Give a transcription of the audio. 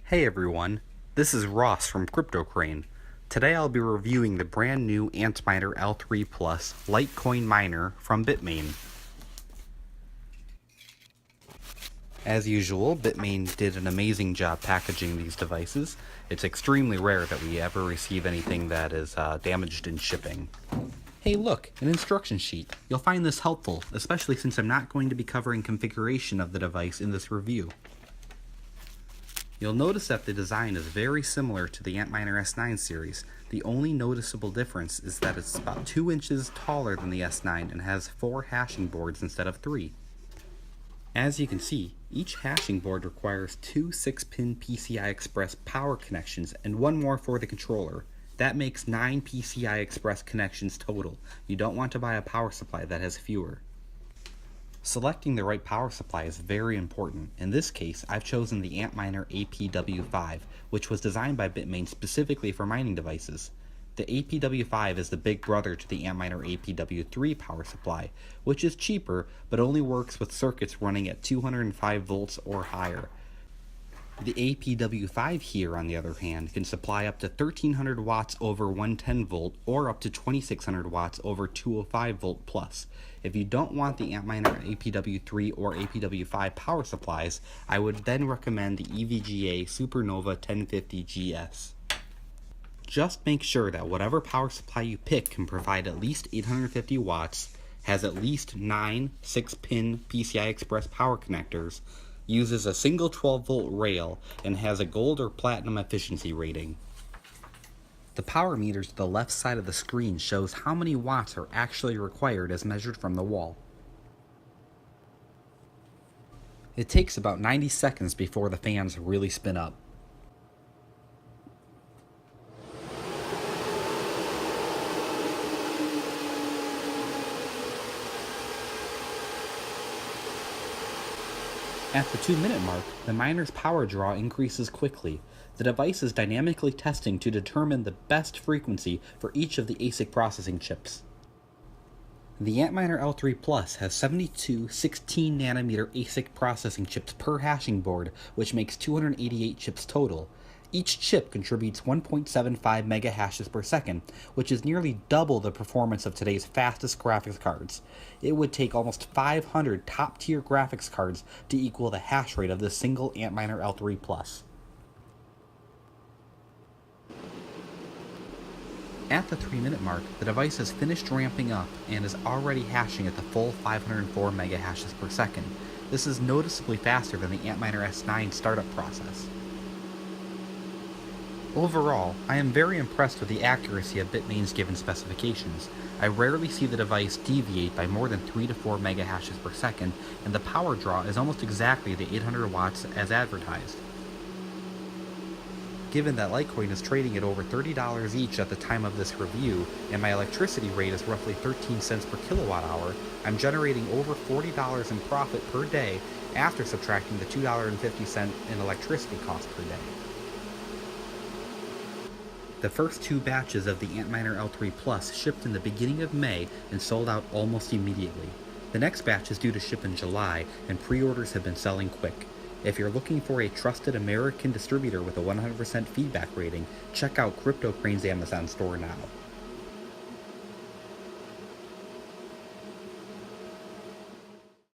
Hey everyone, this is Ross from CryptoCrane. Today I'll be reviewing the brand new AntMiner L3 Plus Litecoin miner from Bitmain. As usual, Bitmain did an amazing job packaging these devices. It's extremely rare that we ever receive anything that is damaged in shipping. Hey look, an instruction sheet. You'll find this helpful, especially since I'm not going to be covering configuration of the device in this review. You'll notice that the design is very similar to the AntMiner S9 series. The only noticeable difference is that it's about 2 inches taller than the S9 and has 4 hashing boards instead of 3. As you can see, each hashing board requires 2 6-pin PCI Express power connections and 1 more for the controller. That makes 9 PCI Express connections total. You don't want to buy a power supply that has fewer. Selecting the right power supply is very important. In this case, I've chosen the AntMiner APW5, which was designed by Bitmain specifically for mining devices. The APW5 is the big brother to the AntMiner APW3 power supply, which is cheaper but only works with circuits running at 205 volts or higher. The APW5 here, on the other hand, can supply up to 1300 watts over 110 volt or up to 2600 watts over 205 volt plus. If you don't want the AntMiner APW3 or APW5 power supplies, I would then recommend the EVGA Supernova 1050GS. Just make sure that whatever power supply you pick can provide at least 850 watts, has at least 9 6-pin PCI Express power connectors, uses a single 12-volt rail, and has a gold or platinum efficiency rating. The power meter to the left side of the screen shows how many watts are actually required as measured from the wall. It takes about 90 seconds before the fans really spin up. At the 2-minute mark, the miner's power draw increases quickly. The device is dynamically testing to determine the best frequency for each of the ASIC processing chips. The AntMiner L3 Plus has 72 16nm ASIC processing chips per hashing board, which makes 288 chips total. Each chip contributes 1.75 megahashes per second, which is nearly double the performance of today's fastest graphics cards. It would take almost 500 top-tier graphics cards to equal the hash rate of this single AntMiner L3 Plus. At the 3-minute mark, the device has finished ramping up and is already hashing at the full 504 megahashes per second. This is noticeably faster than the AntMiner S9 startup process. Overall, I am very impressed with the accuracy of Bitmain's given specifications. I rarely see the device deviate by more than 3 to 4 megahashes per second, and the power draw is almost exactly the 800 watts as advertised. Given that Litecoin is trading at over $30 each at the time of this review, and my electricity rate is roughly 13 cents per kilowatt hour, I'm generating over $40 in profit per day after subtracting the $2.50 in electricity cost per day. The first 2 batches of the AntMiner L3 Plus shipped in the beginning of May and sold out almost immediately. The next batch is due to ship in July, and pre-orders have been selling quick. If you're looking for a trusted American distributor with a 100% feedback rating, check out CryptoCrane's Amazon store now.